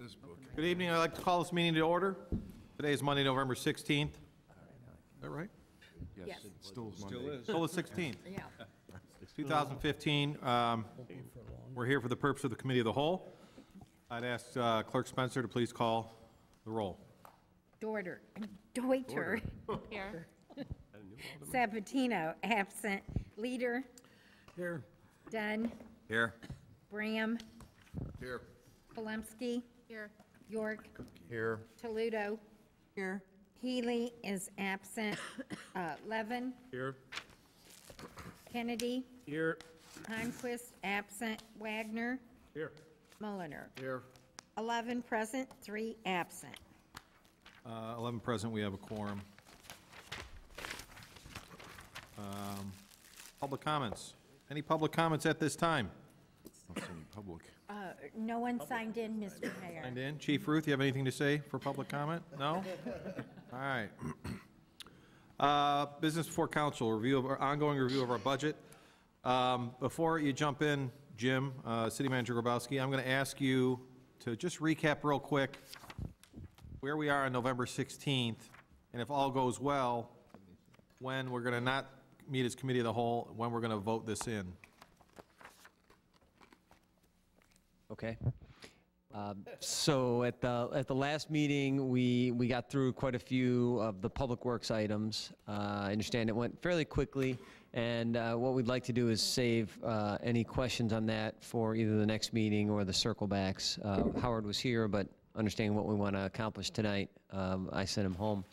this book. Good evening. I'd like to call this meeting to order. Today is Monday, November 16th. Is that right? Yes, Yes. it still is Monday. Still the 16th, Yeah. 2015. We're here for the purpose of the Committee of the Whole. I'd ask Clerk Spencer to please call the roll. Deuter. Here. Sabatino, absent. Leader. Here. Dunn. Here. Bram. Here. Polemski. Here. York. Here. Toledo. Here. Healy is absent. Levin. Here. Kennedy. Here. Heinquist, absent. Wagner. Here. Mulliner. Here. 11 present, 3 absent. 11 present, we have a quorum. Public comments. Any public comments at this time? Not any public. No one signed in, Mr. Mayor. Signed in. Chief Ruth, you have anything to say for public comment? No? All right. Business before council, review of our ongoing review of our budget. Before you jump in, Jim, City Manager Grabowski, I'm going to ask you to just recap real quick where we are on November 16th, and if all goes well, when we're going to not meet as Committee of the Whole, when we're going to vote this in. Okay. So at the last meeting, we got through quite a few of the public works items. I understand it went fairly quickly, and what we'd like to do is save any questions on that for either the next meeting or the circle backs. Howard was here, but understanding what we want to accomplish tonight, I sent him home.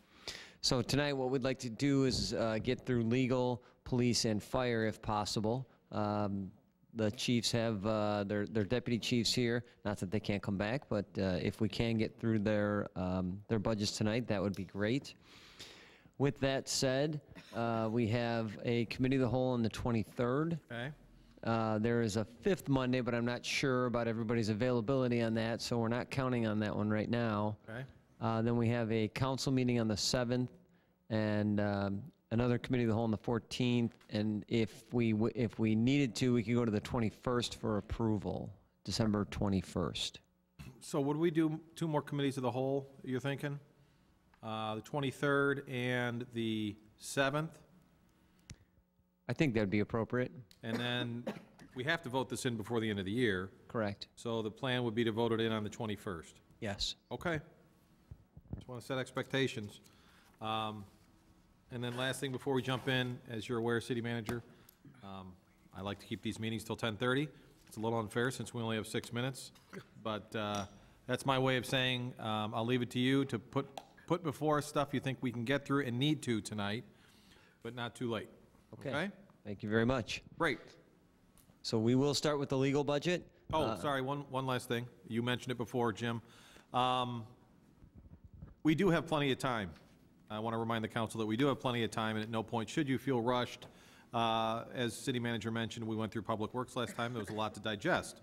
So tonight, what we'd like to do is get through legal, police, and fire if possible. The chiefs have their deputy chiefs here. Not that they can't come back, but if we can get through their budgets tonight, that would be great. With that said, we have a Committee of the Whole on the 23rd. Okay. There is a 5th Monday, but I'm not sure about everybody's availability on that, so we're not counting on that one right now. Okay. Then we have a council meeting on the 7th, and another Committee of the Whole on the 14th, and if we needed to, we could go to the 21st for approval, December 21st. So would we do 2 more Committees of the Whole, you're thinking? The 23rd and the 7th? I think that'd be appropriate. And then we have to vote this in before the end of the year. Correct. So the plan would be to vote it in on the 21st. Yes. Okay. Just want to set expectations. And then last thing before we jump in, as you're aware, City Manager, I like to keep these meetings till 10:30. It's a little unfair since we only have 6 minutes, but that's my way of saying I'll leave it to you to put before us stuff you think we can get through and need to tonight, but not too late. Okay? Thank you very much. Great. So we will start with the legal budget. Oh, sorry, one last thing. You mentioned it before, Jim. We do have plenty of time. I want to remind the council that we do have plenty of time, and at no point should you feel rushed. As City Manager mentioned, we went through Public Works last time. There was a lot to digest.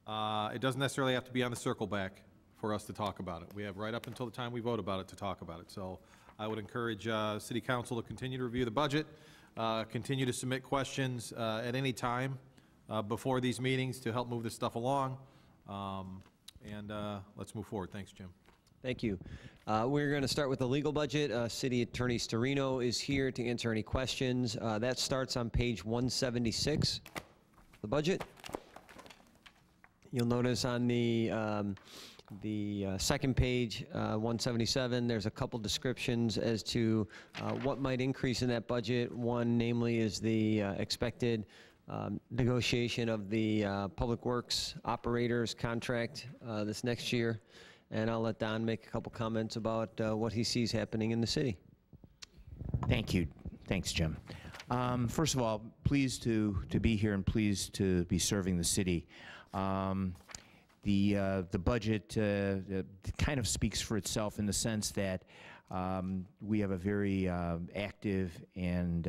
It doesn't necessarily have to be on the circle back for us to talk about it. We have right up until the time we vote about it to talk about it. So I would encourage City Council to continue to review the budget, continue to submit questions at any time before these meetings to help move this stuff along. And let's move forward. Thanks, Jim. Thank you. We're going to start with the legal budget. City Attorney Storino is here to answer any questions. That starts on page 176, the budget. You'll notice on the second page, 177, there's a couple descriptions as to what might increase in that budget. One, namely, is the expected negotiation of the Public Works operators contract this next year. And I'll let Don make a couple comments about what he sees happening in the city. Thank you. Thanks, Jim. First of all, pleased to be here and pleased to be serving the city. The budget kind of speaks for itself in the sense that we have a very active and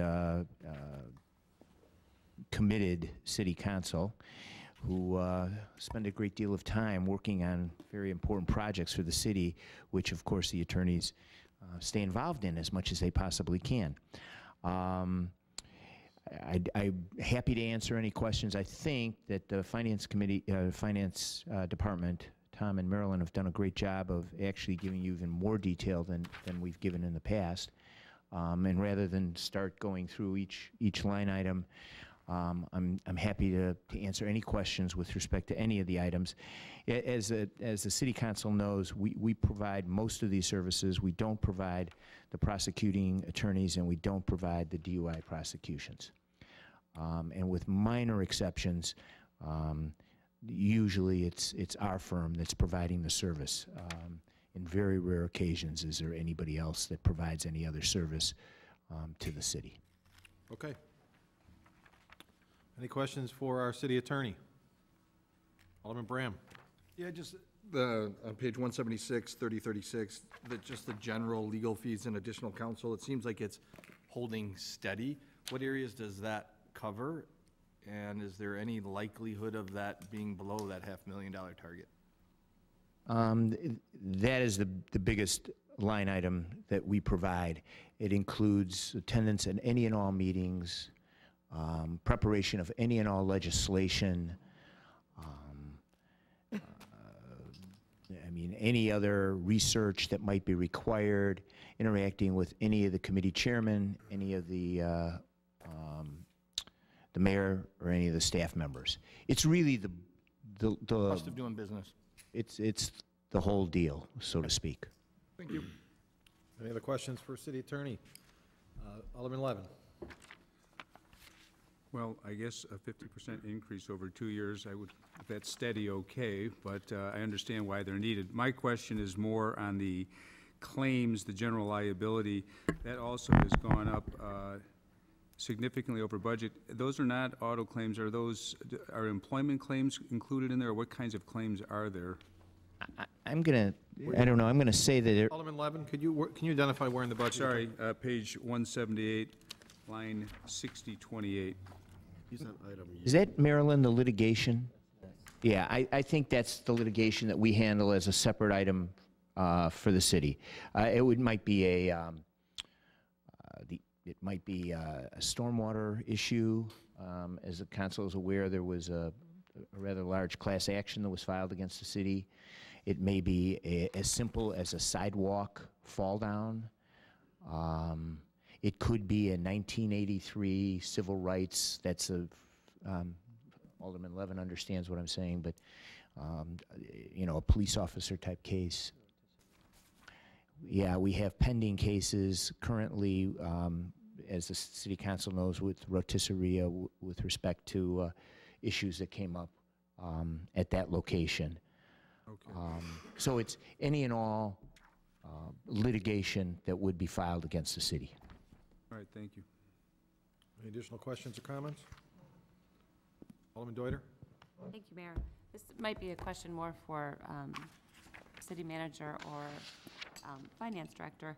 committed city council who spend a great deal of time working on very important projects for the city, which of course the attorneys stay involved in as much as they possibly can. I'm happy to answer any questions. I think that the Finance Committee, Finance Department Tom and Marilyn have done a great job of actually giving you even more detail than we've given in the past. And rather than start going through each line item, I'm happy to answer any questions with respect to any of the items. As the City Council knows, we provide most of these services. We don't provide the prosecuting attorneys, and we don't provide the DUI prosecutions. And with minor exceptions, usually it's our firm that's providing the service. In very rare occasions, is there anybody else that provides any other service to the city? Okay. Any questions for our city attorney? Alderman Bram. Yeah, just on page 176, 3036, just the general legal fees and additional counsel, it seems like it's holding steady. What areas does that cover? And is there any likelihood of that being below that $500,000 target? That is the biggest line item that we provide. It includes attendance at any and all meetings, preparation of any and all legislation, I mean, any other research that might be required, interacting with any of the committee chairmen, any of the mayor, or any of the staff members. It's really the Cost of doing business. it's the whole deal, so to speak. Thank you. Any other questions for city attorney? Alderman Levin. Well, I guess a 50% increase over 2 years, if that's steady, okay, but I understand why they're needed. My question is more on the claims, the general liability. That also has gone up significantly over budget. Those are not auto claims. Are employment claims included in there, or what kinds of claims are there? I'm gonna say that Alderman Levin, can you identify where in the budget? Sorry, page 178, line 6028. He's on item. is that, Marilyn, the litigation? Yeah, I think that's the litigation that we handle as a separate item for the city. It might be a stormwater issue. As the council is aware, there was a rather large class action that was filed against the city. It may be as simple as a sidewalk fall down. It could be a 1983 civil rights. That's Alderman Levin understands what I'm saying, but a police officer type case. Yeah, we have pending cases currently, as the city council knows, with rotisserie with respect to issues that came up at that location. Okay. So it's any and all litigation that would be filed against the city. All right, thank you. Any additional questions or comments? Alderman Deuter. Thank you, Mayor. This might be a question more for city manager or finance director.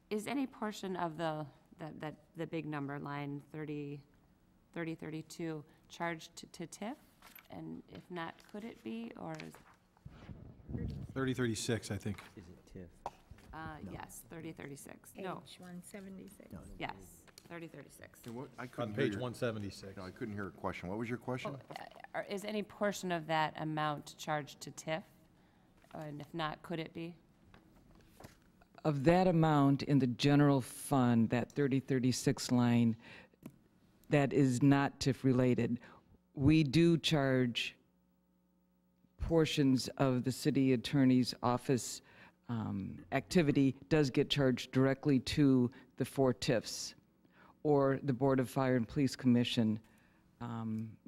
Is any portion of the big number, line 3032, charged to TIF? And if not, could it be, or is 3036, I think. Is it TIF? yes, 3036. Page No, 176. yes, 3036. And what, I On couldn't hear page your- 176. No, I couldn't hear a question. What was your question? Is any portion of that amount charged to TIF? And if not, could it be? Of that amount in the general fund, that 3036 line, that is not TIF related. We do charge portions of the city attorney's office activity does get charged directly to the 4 TIFs or the Board of Fire and Police Commission.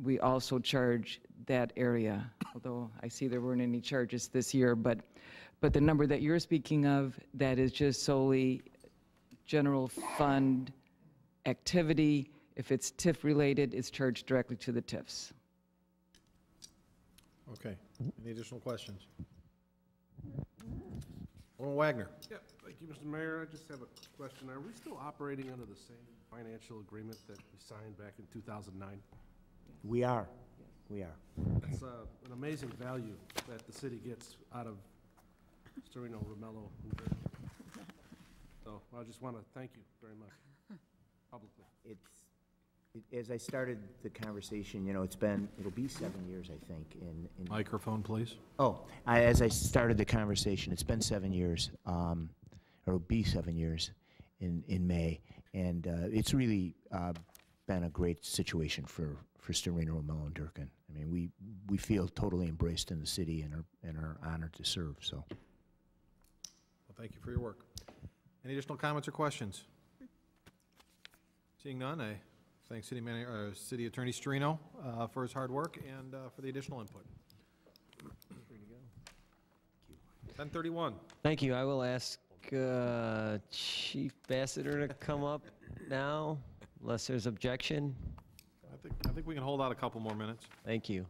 We also charge that area, although I see there weren't any charges this year, but the number that you're speaking of, that is just solely general fund activity. If it's TIF related, it's charged directly to the TIFs. Okay. Any additional questions? Alderman Wagner. Yeah, thank you, Mr. Mayor. I just have a question. Are we still operating under the same financial agreement that we signed back in 2009? We are. We are. That's an amazing value that the city gets out of Storino, Romello, and Burton. So I just want to thank you very much, publicly. As I started the conversation, you know, it'll be 7 years, I think, in Microphone, please. as I started the conversation, it's been 7 years, or it'll be 7 years in May, and it's really been a great situation for Starina, Romel, and Durkin. I mean, we feel totally embraced in the city and are honored to serve, so. Well, thank you for your work. Any additional comments or questions? Seeing none, I thank City Attorney Strino for his hard work and for the additional input. 10:31. Thank you. I will ask Chief Bassiter to come up now, unless there's objection. I think we can hold out a couple more minutes. Thank you.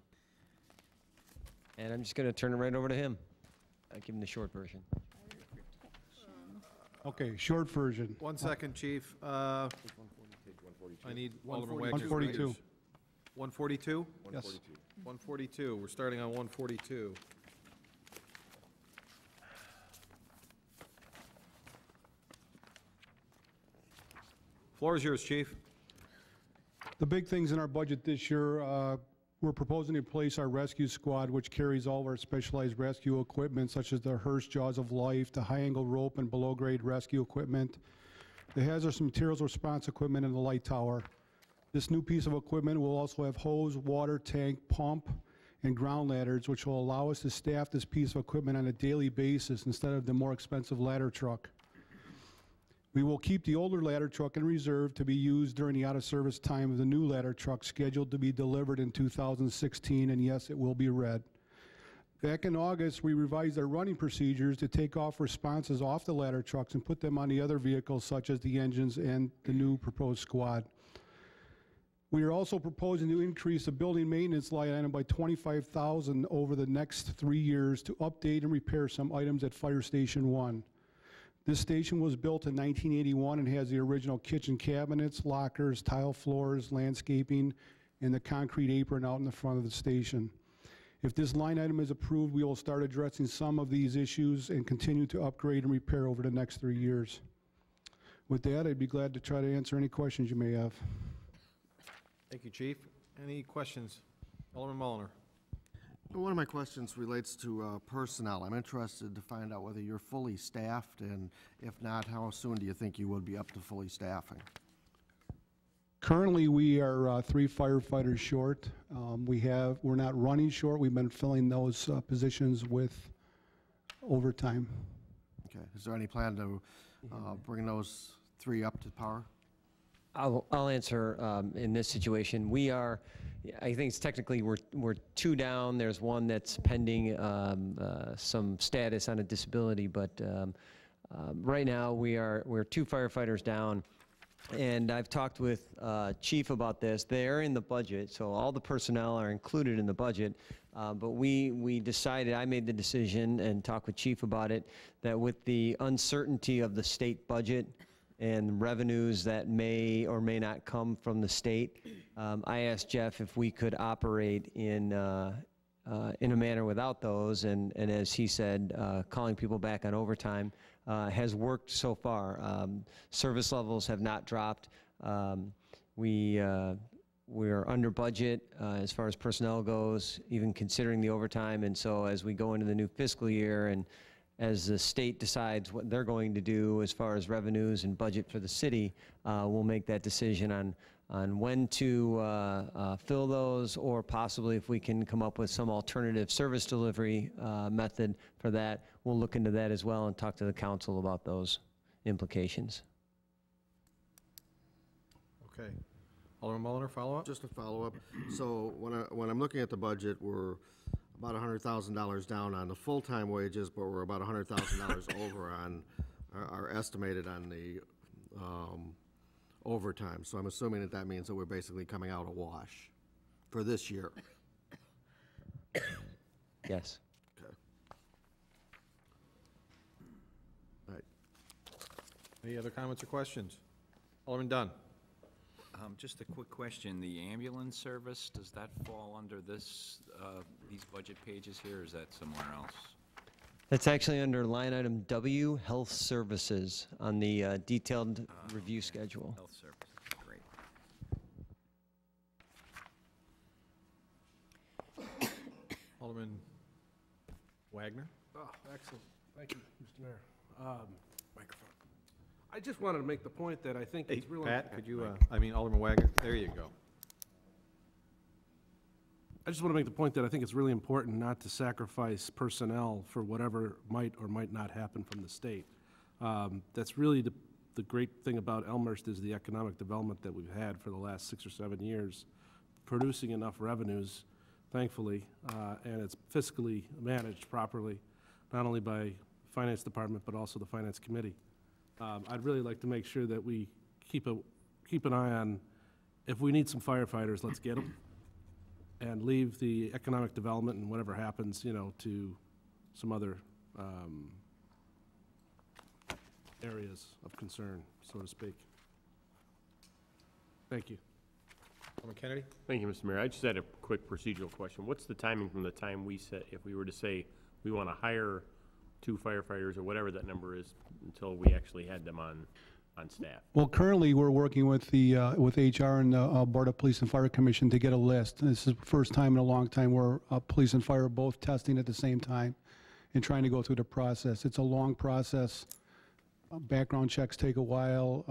And I'm just going to turn it right over to him. I'll give him the short version. Okay, short version. 1 second, Chief. I need Alderman Wagner's 142. language. 142? Yes. 142. We're starting on 142. Floor is yours, Chief. The big things in our budget this year, we're proposing to replace our rescue squad, which carries all of our specialized rescue equipment, such as the Hearst Jaws of Life, the high-angle rope and below-grade rescue equipment, the hazardous materials response equipment, and the light tower. This new piece of equipment will also have hose, water tank, pump, and ground ladders, which will allow us to staff this piece of equipment on a daily basis instead of the more expensive ladder truck. We will keep the older ladder truck in reserve to be used during the out-of-service time of the new ladder truck scheduled to be delivered in 2016, and yes, it will be red. Back in August, we revised our running procedures to take off responses off the ladder trucks and put them on the other vehicles, such as the engines and the new proposed squad. We are also proposing to increase the building maintenance line item by $25,000 over the next 3 years to update and repair some items at Fire Station 1. This station was built in 1981 and has the original kitchen cabinets, lockers, tile floors, landscaping, and the concrete apron out in the front of the station. If this line item is approved, we will start addressing some of these issues and continue to upgrade and repair over the next 3 years. With that, I'd be glad to try to answer any questions you may have. Thank you, Chief. Any questions? Alderman Mulliner. One of my questions relates to personnel. I'm interested to find out whether you're fully staffed, and if not, how soon do you think you would be up to fully staffing? Currently, we are 3 firefighters short. We're not running short. We've been filling those positions with overtime. Okay. Is there any plan to bring those 3 up to par? I'll answer in this situation. We are, I think it's technically we're 2 down. There's 1 that's pending some status on a disability, but right now we're 2 firefighters down. And I've talked with Chief about this. They're in the budget, so all the personnel are included in the budget. But we decided, I made the decision and talked with Chief about it, that with the uncertainty of the state budget and revenues that may or may not come from the state, I asked Jeff if we could operate in a manner without those, and as he said, calling people back on overtime has worked so far. Service levels have not dropped. We're under budget as far as personnel goes, even considering the overtime, and so as we go into the new fiscal year and as the state decides what they're going to do as far as revenues and budget for the city, we'll make that decision on when to fill those, or possibly if we can come up with some alternative service delivery method for that. We'll look into that as well and talk to the council about those implications. Okay. Alderman Mulliner, follow-up? Just a follow-up. So when I'm looking at the budget, we're about $100,000 down on the full-time wages, but we're about $100,000 over on our estimated on the overtime. So I'm assuming that means that we're basically coming out a wash for this year. Yes. Okay. All right. Any other comments or questions? Alderman Dunn. Just a quick question. The ambulance service, does that fall under this, these budget pages here, or is that somewhere else? That's actually under line item W, Health Services, on the detailed review schedule. Health services, great. Alderman Wagner? Oh, excellent. Thank you, Mr. Mayor. Microphone. I just wanted to make the point that I think Hey, it's really... Pat, could you, Alderman Wagner, there you go. I just want to make the point that I think it's really important not to sacrifice personnel for whatever might or might not happen from the state. That's really the great thing about Elmhurst is the economic development that we've had for the last 6 or 7 years, producing enough revenues, thankfully, and it's fiscally managed properly, not only by Finance Department, but also the Finance Committee. I'd really like to make sure that we keep an eye on, if we need some firefighters, let's get them, and leave the economic development and whatever happens, you know, to some other areas of concern, so to speak. Thank you. Alderman Kennedy? Thank you, Mr. Mayor. I just had a quick procedural question. What's the timing from the time we set, if we were to say we want to hire 2 firefighters or whatever that number is, until we actually had them on staff? Well, currently, we're working with the, with HR and the Board of Police and Fire Commission to get a list. And this is the first time in a long time where police and fire are both testing at the same time and trying to go through the process. It's a long process. Background checks take a while.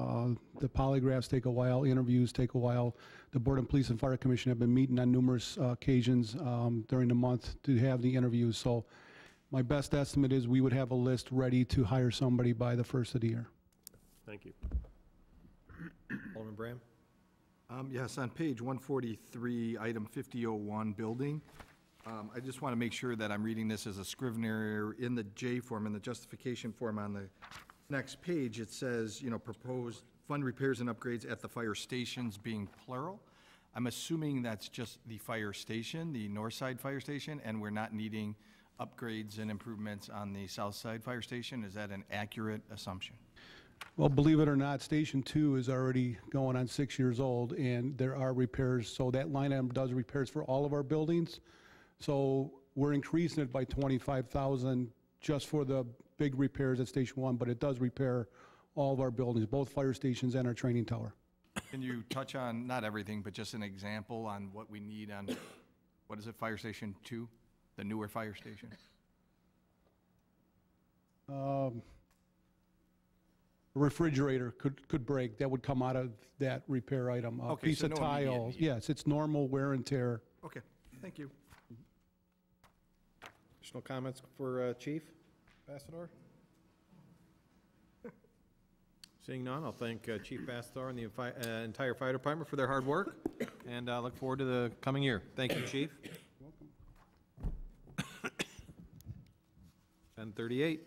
The polygraphs take a while. Interviews take a while. The Board of Police and Fire Commission have been meeting on numerous occasions during the month to have the interviews. So my best estimate is we would have a list ready to hire somebody by the first of the year. Thank you. Alderman Braham? Yes, on page 143, item 5001, building. I just want to make sure that I'm reading this as a Scrivener in the J form, in the justification form on the next page. It says, you know, proposed fund repairs and upgrades at the fire stations being plural. I'm assuming that's just the fire station, the north side fire station, and we're not needing upgrades and improvements on the south side fire station. Is that an accurate assumption? Well, believe it or not, Station 2 is already going on 6 years old, and there are repairs. So that line item does repairs for all of our buildings. So we're increasing it by $25,000 just for the big repairs at Station 1, but it does repair all of our buildings, both fire stations and our training tower. Can you touch on, not everything, but just an example on what we need on, what is it, Fire Station 2, the newer fire station? A refrigerator could break. That would come out of that repair item. A Okay, piece so of no immediate tile. need. Yes, it's normal wear and tear. Okay, thank you. Additional comments for Chief Bassador? Seeing none, I'll thank Chief Bassador and the entire fire department for their hard work, and look forward to the coming year. Thank you, Chief. 10:38.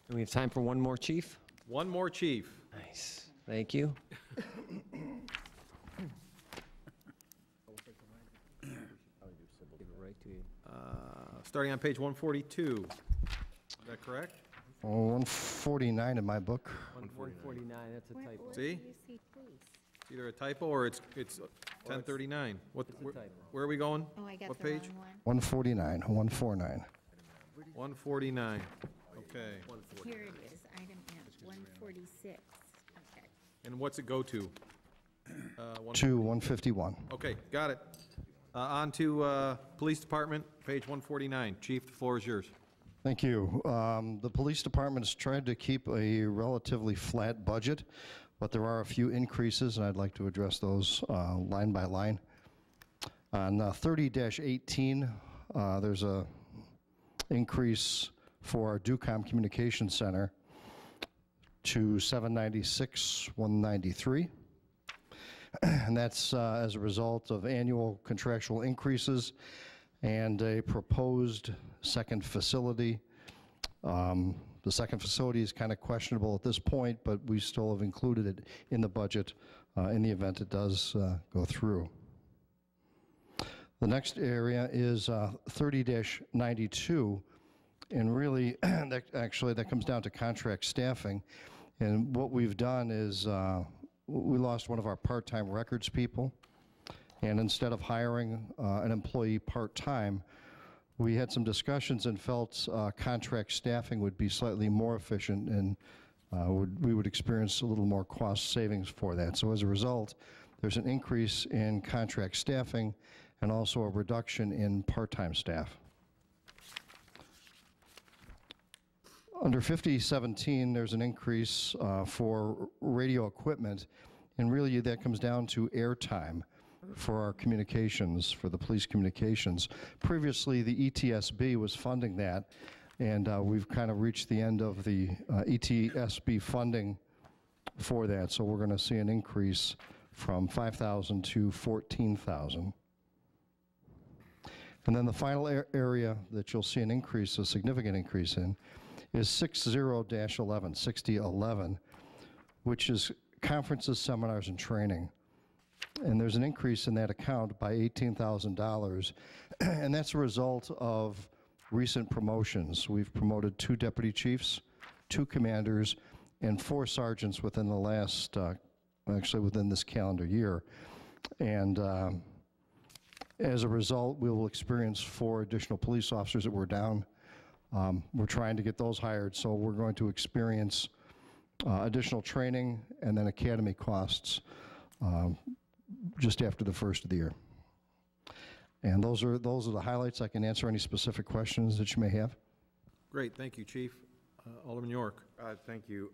Do we have time for one more, Chief? One more, Chief. Nice. Thank you. Starting on page 142. Is that correct? 149 in my book. 149, that's a typo. See? It's either a typo or it's 1039. What, where are we going? Oh, I got What the wrong page? one. 149, 149. 149. Okay. Here it is, item F, 146. Okay. And what's it go to? To 151. Okay, got it. On to Police Department, page 149. Chief, the floor is yours. Thank you. The police department has tried to keep a relatively flat budget, but there are a few increases, and I'd like to address those line by line. On 30-18, there's a increase for our DUCOM Communications Center to $796,193. And that's as a result of annual contractual increases and a proposed second facility. The second facility is kind of questionable at this point, but we still have included it in the budget in the event it does go through. The next area is 30-92, and really, that comes down to contract staffing. And what we've done is we lost one of our part-time records people, and instead of hiring an employee part-time, we had some discussions and felt contract staffing would be slightly more efficient, and we would experience a little more cost savings for that. So as a result, there's an increase in contract staffing and also a reduction in part-time staff. Under 5017, there's an increase for radio equipment, and really that comes down to airtime for our communications, for the police communications. Previously, the ETSB was funding that, and we've kind of reached the end of the ETSB funding for that, so we're going to see an increase from 5,000 to 14,000. And then the final area that you'll see an increase, a significant increase in, is 60-11, which is conferences, seminars, and training. And there's an increase in that account by $18,000, and that's a result of recent promotions. We've promoted 2 deputy chiefs, 2 commanders, and 4 sergeants within the last, actually within this calendar year. And as a result, we will experience 4 additional police officers that were down. We're trying to get those hired, so we're going to experience additional training and then academy costs just after the first of the year. And those are the highlights. I can answer any specific questions that you may have. Great, thank you, Chief. Alderman York. Thank you.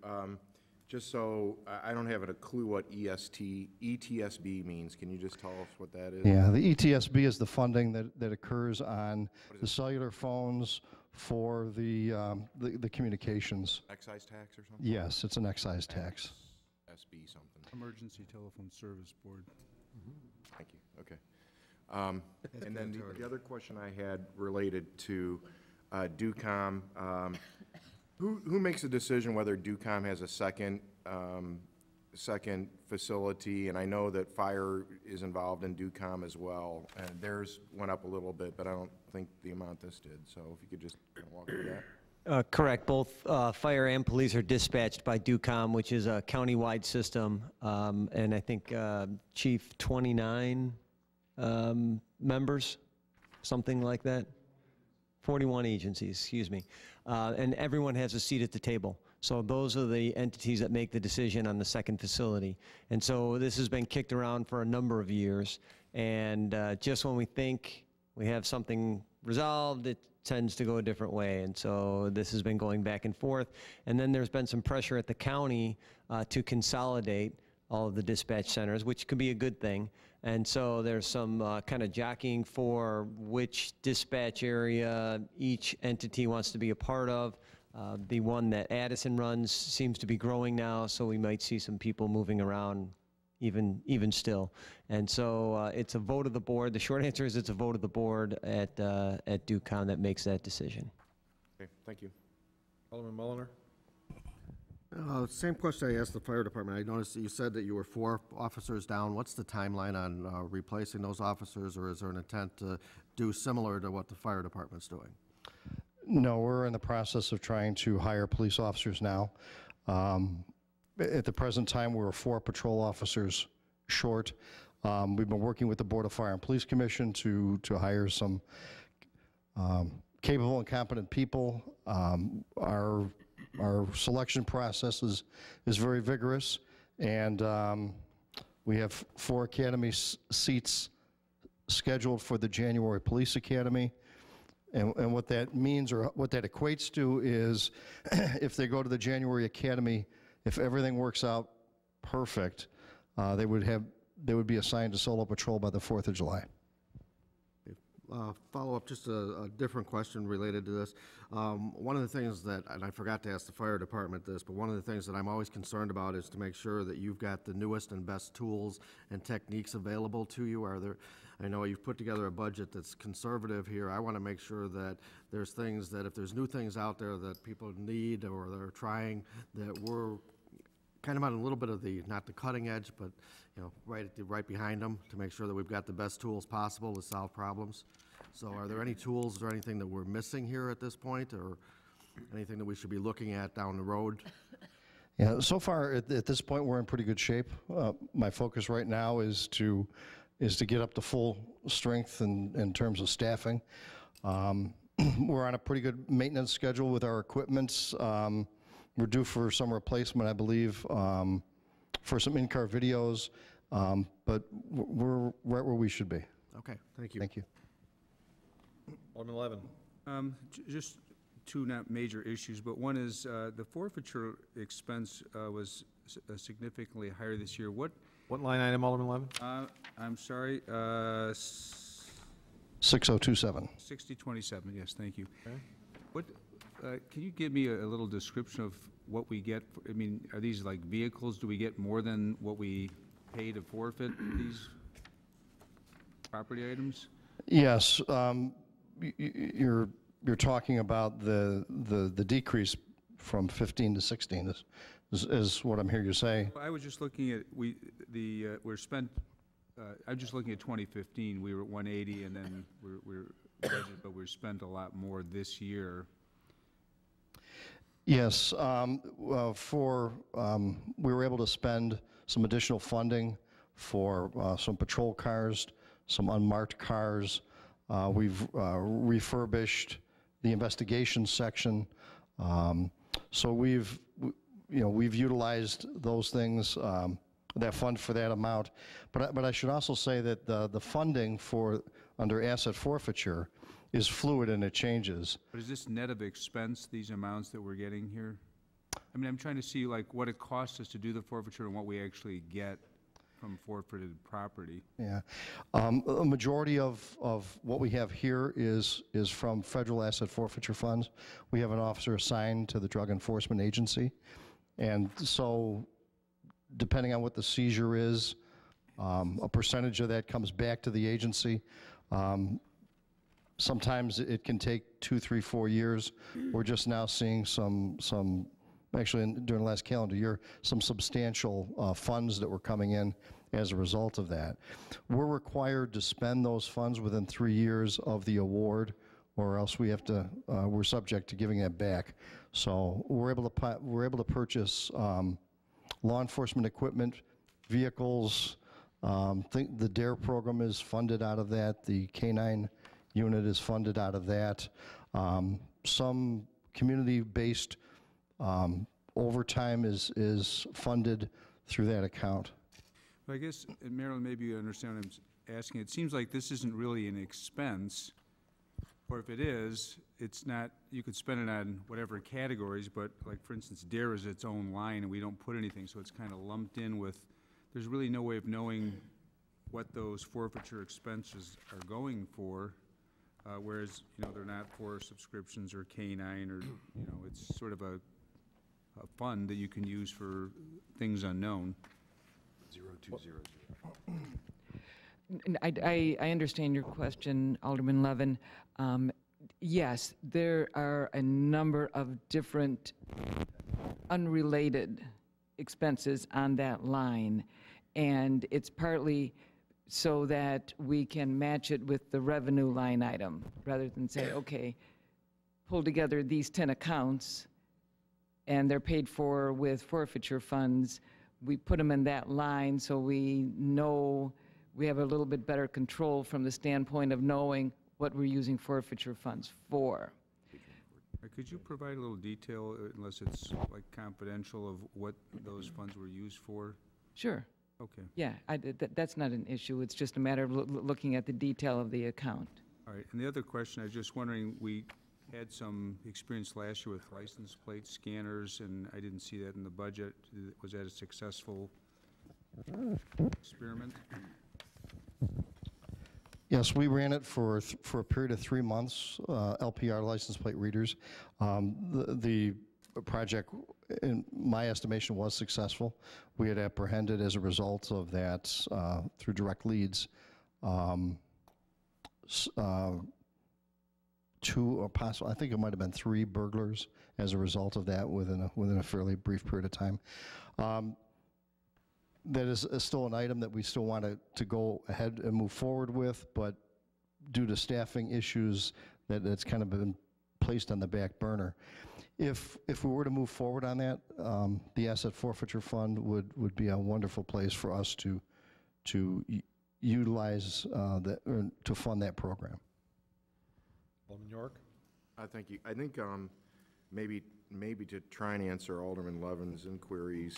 Just so I don't have a clue what ETSB means, can you just tell us what that is? Yeah, the ETSB is the funding that occurs on the cellular phones for the communications. Excise tax or something? Yes, it's an excise tax. SB something. Emergency Telephone Service Board. Thank you, okay. And then the other question I had related to DUCOM. Who makes a decision whether DUCOM has a second facility? And I know that fire is involved in DUCOM as well, and theirs went up a little bit, but I don't think the amount this did. So if you could just kind of walk through that. Correct. Both fire and police are dispatched by DUCOM, which is a county-wide system, and I think Chief 29 members, something like that. 41 agencies, excuse me. And everyone has a seat at the table. So those are the entities that make the decision on the second facility. And so this has been kicked around for a number of years. And just when we think we have something resolved, it tends to go a different way. And so this has been going back and forth. And then there's been some pressure at the county to consolidate all of the dispatch centers, which could be a good thing. And so there's some kind of jockeying for which dispatch area each entity wants to be a part of. The one that Addison runs seems to be growing now, so we might see some people moving around even still. And so it's a vote of the board. The short answer is it's a vote of the board at DUCOM that makes that decision. Okay, thank you. Alderman Mulliner. Same question I asked the fire department. I noticed that you said that you were 4 officers down. What's the timeline on replacing those officers, or is there an intent to do similar to what the fire department's doing? No, we're in the process of trying to hire police officers now. At the present time, we're 4 patrol officers short. We've been working with the Board of Fire and Police Commission to hire some capable and competent people. Our selection process is very vigorous, and we have 4 academy seats scheduled for the January Police Academy. And what that means, or what that equates to, is if they go to the January Academy, if everything works out perfect, they would be assigned to solo patrol by the 4th of July. Follow up, just a different question related to this. One of the things that, and I forgot to ask the fire department this, but one of the things that I'm always concerned about is to make sure that you've got the newest and best tools and techniques available to you. I know you've put together a budget that's conservative here. I want to make sure that there's things that, if there's new things out there that people need or they're trying, that we're kind of on a little bit of the, not the cutting edge, but right behind them, to make sure that we've got the best tools possible to solve problems. So are there any tools or anything that we're missing here at this point, or anything that we should be looking at down the road? Yeah, so far at this point, we're in pretty good shape. My focus right now is to get up to full strength in terms of staffing. We're on a pretty good maintenance schedule with our equipment. We're due for some replacement, I believe, for some in-car videos. But we're right where we should be. Okay, thank you. Thank you. Alderman Levin. Just two not major issues, but one is the forfeiture expense was significantly higher this year. What line item, Alderman Levin? I'm sorry, 6027. 6027, yes, thank you. Okay. What, can you give me a little description of what we get? I mean, are these like vehicles? Do we get more than what we pay to forfeit these property items? Yes, you're talking about the decrease from 15 to 16 is what I'm hearing you say. I was just looking at, we're spent, I'm just looking at 2015, we were at 180, and then we're budgeted, but we're spent a lot more this year. Yes, we were able to spend some additional funding for some patrol cars, some unmarked cars. We've refurbished the investigation section. So we've utilized those things, that fund for that amount. But I should also say that the funding for under asset forfeiture is fluid and it changes. But is this net of expense, these amounts that we're getting here? I mean, I'm trying to see like what it costs us to do the forfeiture and what we actually get from forfeited property. Yeah, a majority of what we have here is from federal asset forfeiture funds. We have an officer assigned to the Drug Enforcement Agency, and so depending on what the seizure is, a percentage of that comes back to the agency. Sometimes it can take 2, 3, 4 years. We're just now seeing some actually during the last calendar year, some substantial funds that were coming in as a result of that. We're required to spend those funds within 3 years of the award, or else we have to, we're subject to giving that back. So we're able to purchase law enforcement equipment, vehicles. Think the DARE program is funded out of that. The K-9 unit is funded out of that. Some community-based overtime is funded through that account. Well, I guess, and Marilyn, maybe you understand what I'm asking. It seems like this isn't really an expense, or if it is, it's not, you could spend it on whatever categories, but like, for instance, DARE is its own line, and we don't put anything, so it's kind of lumped in with, there's really no way of knowing what those forfeiture expenses are going for, whereas, they're not for subscriptions or K-9 or, it's sort of a fund that you can use for things unknown. 0200. I understand your question, Alderman Levin. Yes, there are a number of different unrelated expenses on that line, and it's partly so that we can match it with the revenue line item, rather than say, okay, pull together these 10 accounts, and they're paid for with forfeiture funds. We put them in that line so we know we have a little bit better control from the standpoint of knowing what we're using forfeiture funds for. Could you provide a little detail, unless it's like confidential, of what those funds were used for? Sure. Okay. Yeah, that's not an issue. It's just a matter of looking at the detail of the account. All right. And the other question, I was just wondering, we had some experience last year with license plate scanners, and I didn't see that in the budget. Was that a successful experiment? Yes, we ran it for a period of 3 months, LPR license plate readers. The project, in my estimation, was successful. We had apprehended as a result of that through direct leads 2 or possible, I think it might have been 3 burglars as a result of that within a fairly brief period of time. That is still an item that we still want to go ahead and move forward with, but due to staffing issues, that's kind of been placed on the back burner. If we were to move forward on that, the asset forfeiture fund would be a wonderful place for us to utilize that, or to fund that program. Alderman York? Thank you. I think maybe maybe to try and answer Alderman Levin's inquiries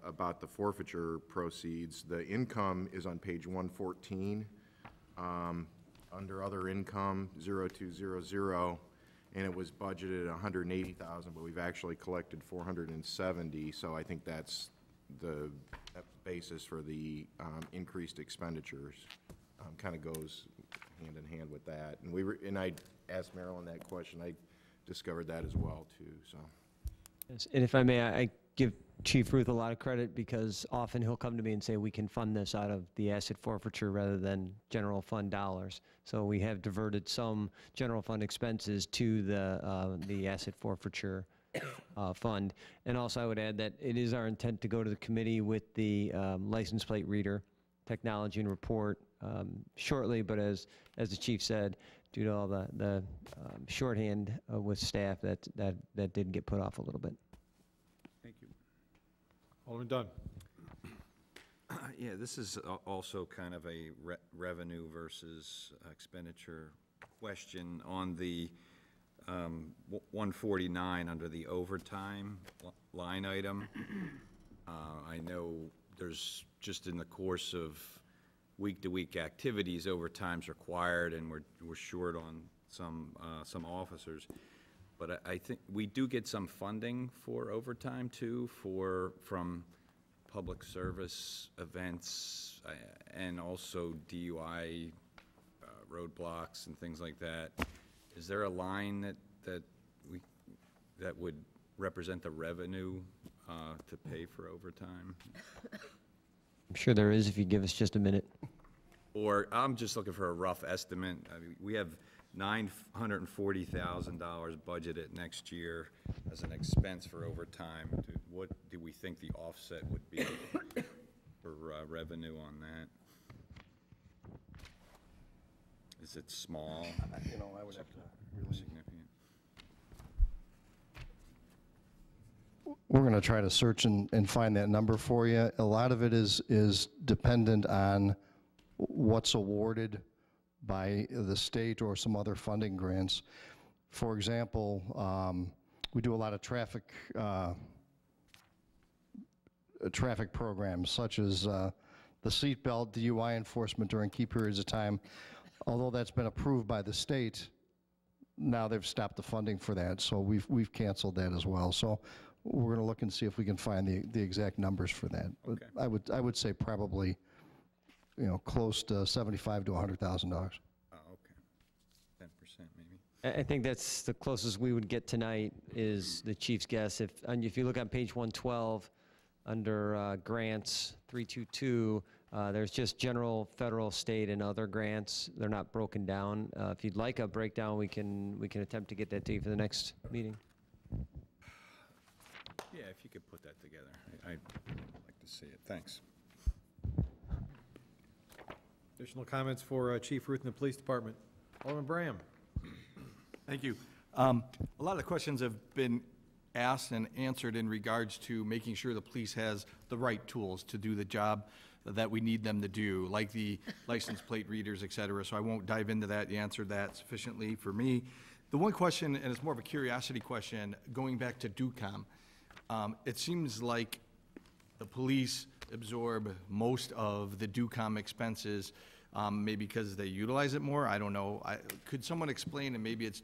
about the forfeiture proceeds. The income is on page 114, under other income, 0200, and it was budgeted 180,000, but we've actually collected 470, so I think that's the basis for the increased expenditures. Kind of goes hand in hand with that. And I asked Marilyn that question. I discovered that as well, too, so. Yes, and if I may, I give Chief Ruth a lot of credit because often he'll come to me and say, we can fund this out of the asset forfeiture rather than general fund dollars. So we have diverted some general fund expenses to the asset forfeiture fund. And also I would add that it is our intent to go to the committee with the license plate reader technology and report shortly, but as the chief said, due to all the shorthand with staff, that did get put off a little bit. Thank you. Alderman Dunn. Yeah, this is also kind of a revenue versus expenditure question on the 149 under the overtime line item. I know there's just in the course of week-to-week activities, overtime's required, and we're short on some officers. But I think we do get some funding for overtime too, from public service events and also DUI roadblocks and things like that. Is there a line that would represent the revenue to pay for overtime? I'm sure there is if you give us just a minute. Or I'm just looking for a rough estimate. I mean, we have $940,000 budgeted next year as an expense for overtime. What do we think the offset would be for revenue on that? Is it small? You know, I would have to really significant. We're going to try to search and find that number for you. A lot of it is dependent on what's awarded by the state or some other funding grants. For example, we do a lot of traffic programs, such as the seatbelt, DUI enforcement during key periods of time. Although that's been approved by the state, now they've stopped the funding for that, so we've canceled that as well. So we're going to look and see if we can find the exact numbers for that. Okay. But I would say probably, you know, close to $75,000 to $100,000. Oh, okay. 10% maybe. I think that's the closest we would get tonight is the chief's guess. If you look on page 112 under grants 322, there's just general, federal, state, and other grants. They're not broken down. If you'd like a breakdown, we can attempt to get that to you for the next meeting. Yeah, if you could put that together, I'd like to see it. Thanks. Additional comments for Chief Ruth and the Police Department. Alderman Braham. Thank you. A lot of the questions have been asked and answered in regards to making sure the police has the right tools to do the job that we need them to do, like the license plate readers, et cetera. So I won't dive into that. You answered that sufficiently for me. The one question, and it's more of a curiosity question, going back to DUCOM, it seems like the police absorb most of the DUCOM expenses, maybe because they utilize it more. I don't know. Could someone explain, and maybe it's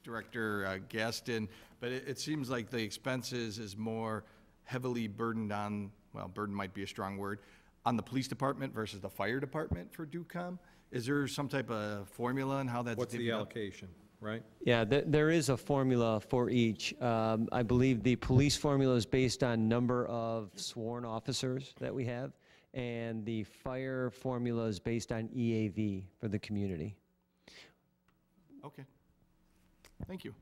Director Gaston, but it seems like the expenses is more heavily burdened on, well, burden might be a strong word, on the police department versus the fire department for DUCOM? Is there some type of formula on how that's What's the divvied up? allocation, right? Yeah, there is a formula for each. I believe the police formula is based on number of sworn officers that we have, and the fire formula is based on EAV for the community. Okay. Thank you.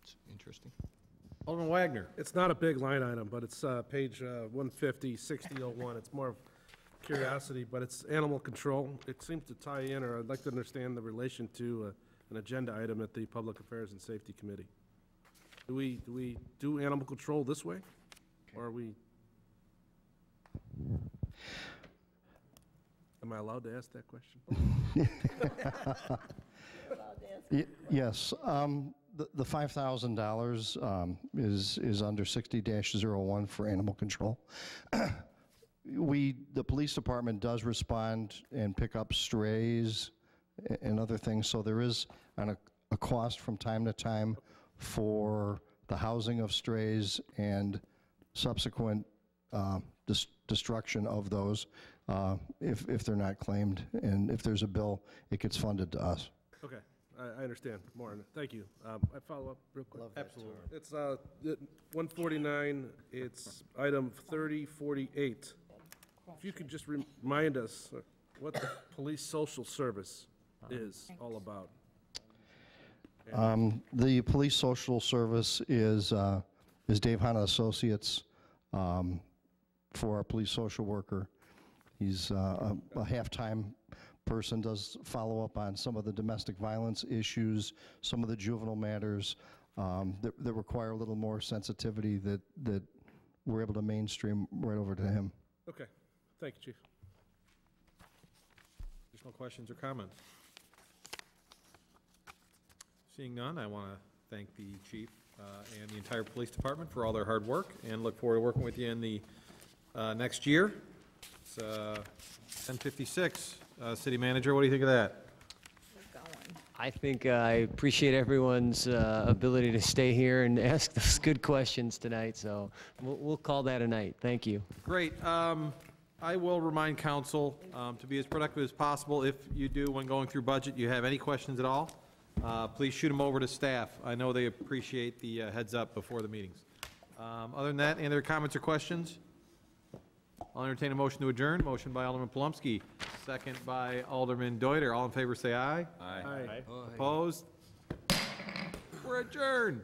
It's interesting. Alderman Wagner. It's not a big line item, but it's page 150, 6001. It's more of curiosity, but it's animal control. It seems to tie in, or I'd like to understand the relation to an agenda item at the Public Affairs and Safety Committee. Do we do animal control this way, or are we? Am I allowed to ask that question? Yes. The $5,000 is under 60-01 for animal control. The police department does respond and pick up strays and other things, so there is a cost from time to time for the housing of strays and subsequent destruction of those if they're not claimed, and if there's a bill, it gets funded to us. Okay, I understand more on it. Thank you. I follow up real quick. Absolutely. It's 149, it's item 3048. If you could just remind us what the police social service is all about. The police social service is Dave Hanna Associates for our police social worker. He's a half-time person, does follow up on some of the domestic violence issues, some of the juvenile matters that require a little more sensitivity that we're able to mainstream right over to him. Okay, thank you, Chief. Additional questions or comments? Seeing none, I want to thank the chief and the entire police department for all their hard work, and look forward to working with you in the next year. It's 10:56. City Manager, what do you think of that? I think I appreciate everyone's ability to stay here and ask those good questions tonight, so we'll call that a night. Thank you. Great. I will remind council to be as productive as possible. If you do, when going through budget, you have any questions at all, please shoot them over to staff. I know they appreciate the heads up before the meetings. Other than that, any other comments or questions? I'll entertain a motion to adjourn. Motion by Alderman Palumski, second by Alderman Deuter. All in favor say aye. Aye. Opposed? We're adjourned.